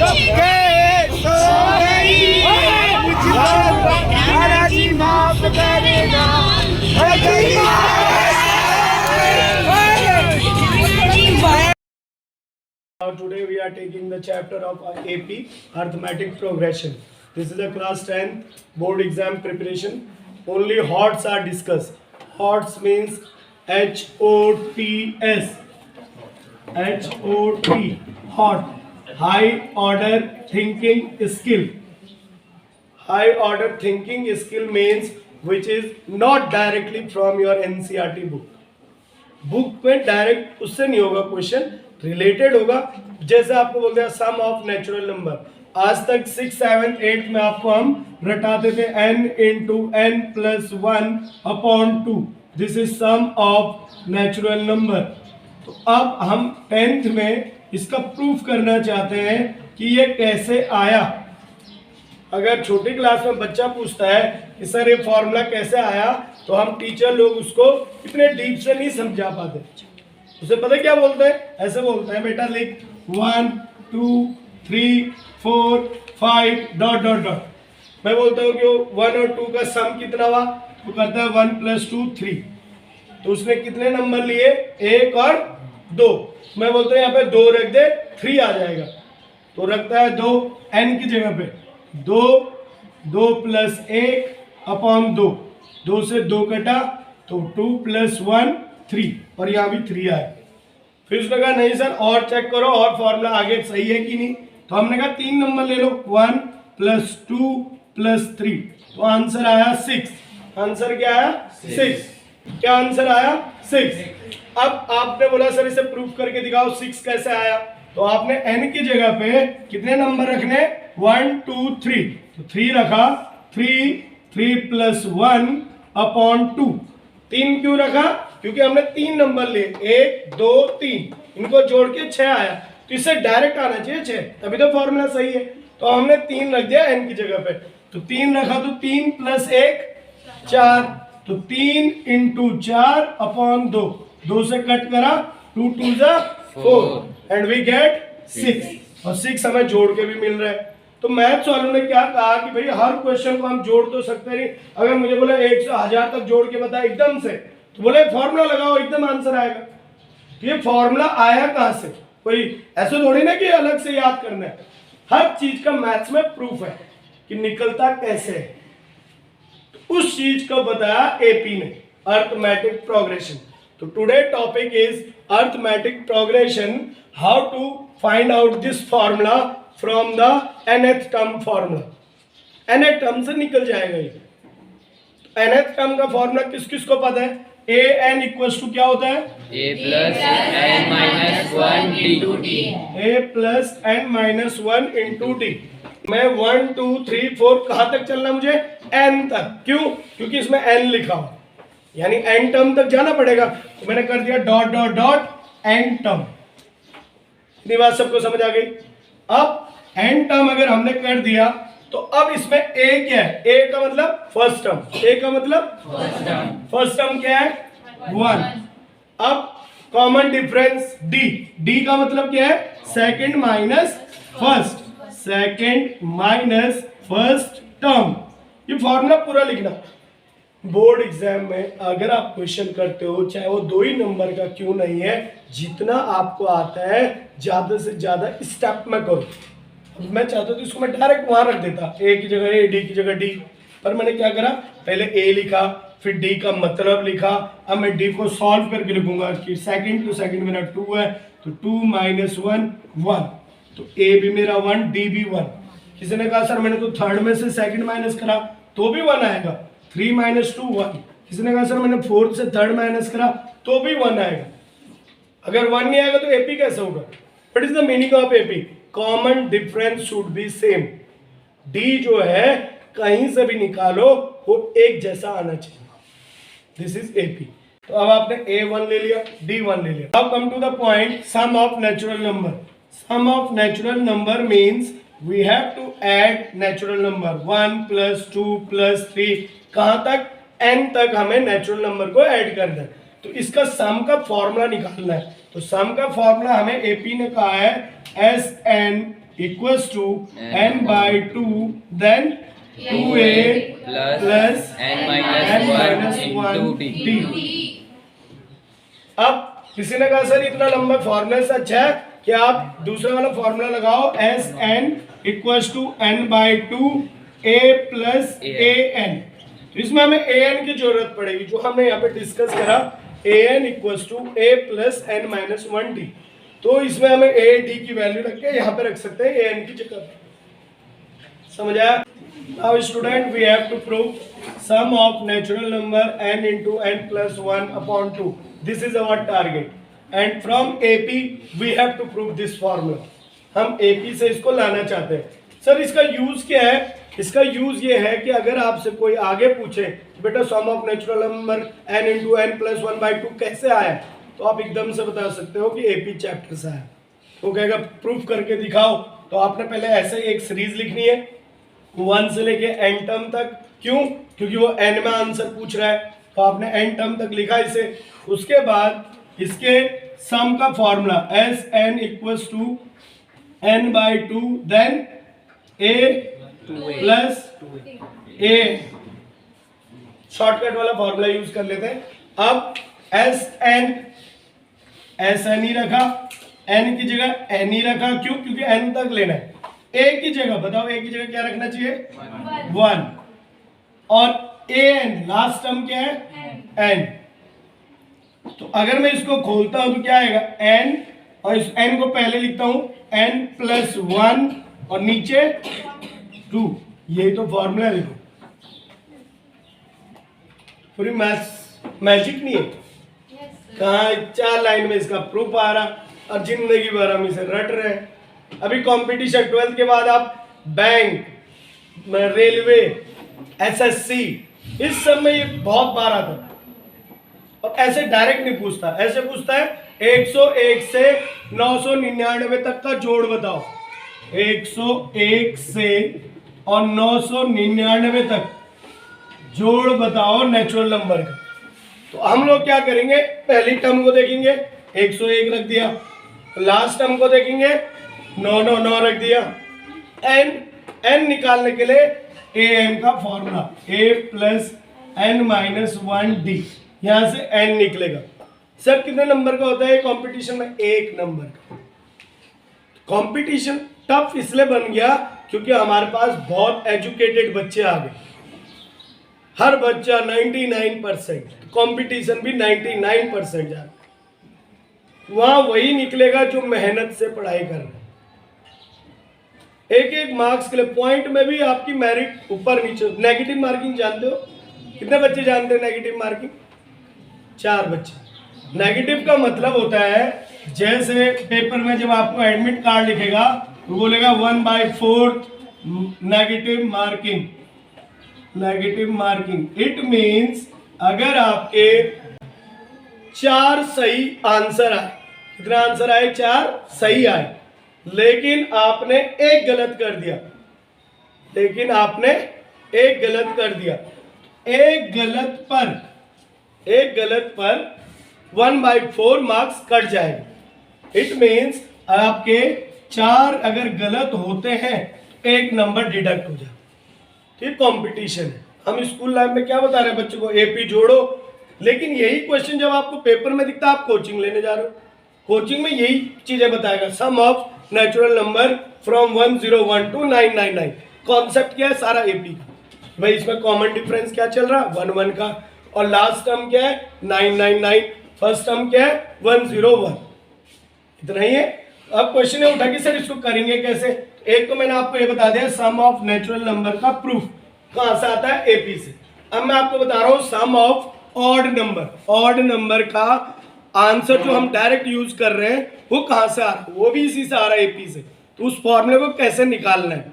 Now today we are taking the chapter of AP Arithmetic Progression. This is a class 10 board exam preparation. Only HOTS are discussed. HOTS means HOTS. HOT. HOT. High order thinking skill. High order thinking skill means which is not directly from your NCERT book. Book में direct उससे नहीं होगा, question related होगा. जैसे आपको बोलते हैं सम of natural number, आज तक 6, 7, 8 में आपको हम रटाते थे n into n plus 1/2. This is sum of natural number. तो अब हम 10th में इसका प्रूफ करना चाहते हैं कि ये कैसे आया. अगर छोटी क्लास में बच्चा पूछता है कि सर ये फॉर्मूला कैसे आया, तो हम टीचर लोग उसको इतने डीप से नहीं समझा पाते. उसे पता क्या बोलते हैं, ऐसे बोलते हैं बेटा लिख 1 2 3 4 5 डॉट डॉट डॉट. मैं बोलता हूँ कि 1 और 2 का सम कितना हुआ, तो करता है 1 + 2 3. तो उसने कितने नंबर लिए, 1 और 2. मैं बोलता हूँ यहाँ पे 2 रख दे, 3 आ जाएगा. तो रखता है 2 n की जगह पे 2 + 1/2. 2 से 2 कटा तो 2 + 1 3, और यहाँ भी 3 आया. फिर उसने कहा नहीं सर और चेक करो और फॉर्मूला आगे सही है कि नहीं. तो हमने कहा 3 नंबर ले लो, 1 + 2 + 3. तो आंसर आया 6. आंसर क्या आया 6. क्या आंसर आया 6. अब आपने बोला सर इसे प्रूफ करके दिखाओ 6 कैसे आया. तो आपने n की जगह पे कितने नंबर रखने, 1 2 3. तो 3 रखा, 3 + 1/2. 3 क्यों रखा, क्योंकि हमने 3 नंबर लिए, 1 2 3, इनको जोड़ के 6 आया. तो इससे डायरेक्ट आना चाहिए 6, तभी तो फॉर्मूला सही है. तो हमने 3 रख दिया n की जगह पे. तो 3 रखा तो 3 + 1 4. तो 3 × 4/2. 2 से कट करा, 2 2 4 एंड वी गेट 6. और 6 हमें जोड़ के भी मिल रहा है. तो मैथ्स वालों ने क्या कहा कि भाई हर क्वेश्चन को हम जोड़ तो सकते नहीं. अगर मुझे बोला 1 से 1000 तक जोड़ के बता एकदम से, तो बोले फॉर्मूला लगाओ एकदम आंसर आएगा. तो ये फॉर्मूला आया कहां से, कोई ऐसे थोड़ी ना कि अलग से याद करना है. हर चीज का मैथ्स में प्रूफ है कि निकलता कैसे है. तो उस चीज को बताया एपी ने, अरिथमेटिक प्रोग्रेशन. तो today topic is arithmetic progression, how to find out this formula from the nth term formula. nth term से निकल जाएगा ये. nth टर्म का फॉर्मूला किस किस को पता है, an = क्या होता है, a + n - 1 × t. a + n - 1 × t. मैं 1 2 3 4 कहां तक चलना मुझे, n तक. क्यों, क्योंकि इसमें n लिखा हो, यानी n टर्म तक जाना पड़ेगा. तो मैंने कर दिया dot dot dot n term. इतनी बात सबको समझ आ गई. अब n टर्म अगर हमने कर दिया, तो अब इसमें a क्या है, a का मतलब फर्स्ट टर्म, a का मतलब फर्स्ट टर्म क्या है 1. अब कॉमन डिफरेंस d, d का मतलब क्या है, second minus first, second minus first term. ये फॉर्मूला पूरा लिखना. बोर्ड एग्जाम में अगर आप क्वेश्चन करते हो, चाहे वो 2 ही नंबर का क्यों नहीं है, जितना आपको आता है ज्यादा से ज्यादा स्टेप में करो. मैं चाहता था इसको मैं डायरेक्ट वहां रख देता, a की जगह a, d की जगह d. पर मैंने क्या करा, पहले a लिखा, फिर d का मतलब लिखा. अब मैं d को सॉल्व करके लिखूंगा कि सेकंड टू सेकंड मेरा 2 है, तो 2 - 1 1. तो a भी मेरा 1, d भी 1. किसी ने कहा सर मैंने तो थर्ड में से सेकंड माइनस करा तो भी 1 आएगा, 3 - 2 1. किसी ने कहा सर मैंने फोर्थ से थर्ड माइनस करा तो भी 1 आएगा. अगर 1 नहीं आएगा तो एपी कैसे होगा. What is the meaning of AP, common difference should be same. D जो है कहीं से भी निकालो वो एक जैसा आना चाहिए. This is AP. तो अब आपने a1 ले लिया, d1 ले लिया. अब come to the point, sum of natural number. Sum of natural number means we have to add natural number 1 + 2 + 3. कहां तक, n तक हमें नेचुरल नंबर को ऐड करना है. तो इसका सम का फॉर्मूला निकालना है. तो सम का फॉर्मूला हमें एपी ने कहा है SN equals to n by 2 then 2a plus n minus 1 into d. अब किसी ने कहा सर इतना लंबा फॉर्मूला से अच्छा है कि आप दूसरा वाला फॉर्मूला लगाओ S N equals to n by 2 a plus a n. तो इसमें हमें ए एन की जरूरत पड़ेगी, जो हमने यहाँ पे डिस्कस करा a n equals to a plus n minus 1 d. तो इसमें हमें ए डी की वैल्यू रख के यहाँ पे रख सकते हैं ए एन की जगह पे। समझ आया? Now student we have to prove sum of natural number n into n plus 1 upon 2. This is our target and from AP we have to prove this formula. हम AP से इसको लाना चाहते हैं। सर इसका यूज क्या है? इसका यूज ये है कि अगर आपसे कोई आगे पूछे बेटा sum of natural number n into n plus 1 by 2 कैसे आया, तो आप एकदम से बता सकते हो कि AP चैप्टर से आया। वो कहेगा प्रूफ करके दिखाओ, तो आपने पहले ऐसे ही एक सीरीज लिखनी है 1 से लेके n टर्म तक। क्यों? क्योंकि वो n में आंसर पूछ रहा है, तो आपने n टर्म तक लिखा इसे। उसके बाद इसके सम का formula S N equals to n by 2 then a plus a, shortcut वाला फॉर्मूला यूज कर लेते हैं। अब एस एन ही रखा, n की जगह n ही रखा। क्यों? क्योंकि n तक लेना है। a की जगह बताओ, a की जगह क्या रखना चाहिए? 1। और ए एन लास्ट टर्म क्या है? n। तो अगर मैं इसको खोलता हूं तो क्या आएगा? n, और इस n को पहले लिखता हूं n प्लस 1 और नीचे 2। यही तो फॉर्मूला है। देखो पूरी मैजिक नहीं है, कहा 4 लाइन में इसका प्रूफ आ रहा और जिंदगी भर हम इसे रट रहे हैं। अभी कंपटीशन 12th के बाद आप बैंक, रेलवे, एसएससी, इस सब में ये बहुत बार आता है। और ऐसे डायरेक्ट नहीं पूछता, ऐसे पूछता है 101 से 999 तक का जोड़ बताओ। 101 से और 999 तक जोड़ बताओ नेचुरल नंबर का। तो हम लोग क्या करेंगे, पहली टर्म को देखेंगे 101 रख दिया, लास्ट टर्म को देखेंगे 999 रख दिया। एन निकालने के लिए ए एन का फॉर्मूला ए प्लस एन माइनस 1 डी, यहां से एन निकलेगा। सर कितने नंबर का होता है कंपटीशन में? 1 नंबर का। कंपटीशन टफ इसलिए बन गया क्योंकि हमारे पास बहुत एजुकेटेड बच्चे आ गए। हर बच्चा 99%, कंपटीशन भी 99% जा रहा है। वहां वही निकलेगा जो मेहनत से पढ़ाई कर रहे हैं। एक एक मार्क्स के लिए पॉइंट में भी आपकी मेरिट ऊपर नीचे। नेगेटिव मार्किंग जानते हो? कितने बच्चे जानते हैं नेगेटिव मार्किंग? 4 बच्चे। नेगेटिव का मतलब होता है जैसे पेपर में जब आपको एडमिट कार्ड लिखेगा तो बोलेगा 1/4 negative marking. Negative marking it means अगर आपके 4 सही आंसर आए, कितना आंसर आए? 4 सही आए, लेकिन आपने एक गलत कर दिया, एक गलत पर 1/4 मार्क्स कट जाएगा। इट मीन्स आपके 4 अगर गलत होते हैं तो 1 नंबर डिडक्ट हो जाए। ठीक, कंपटीशन है। हम स्कूल लाइफ में क्या बता रहे हैं बच्चों को? एपी जोड़ो, लेकिन यही क्वेश्चन जब आपको पेपर में दिखता है आप कोचिंग लेने जा रहे हो, कोचिंग में यही चीजें बताएगा। Sum of natural number from 1012 to 999। Concept क्या है? सारा एपी का। भाई इसमें कॉमन डिफरेंस क्या चल रहा है? 1 का, और लास्ट टर्म क्या है? 999। फर्स्ट टर्म क्या है? 101। इतना ही है। अब क्वेश्चन है उठा कि सर इसको करेंगे कैसे? एक तो मैंने आपको ये बता दिया सम ऑफ नेचुरल नंबर का प्रूफ कहां से आता है? एपी से। अब मैं आपको बता रहा हूं sum of odd number. Odd number का आंसर जो हम डायरेक्ट यूज कर रहे हैं वो कहां से आ रहा है? वो भी इसी से आ रहा है, एपी से। तो उस फॉर्मूले को कैसे निकालना है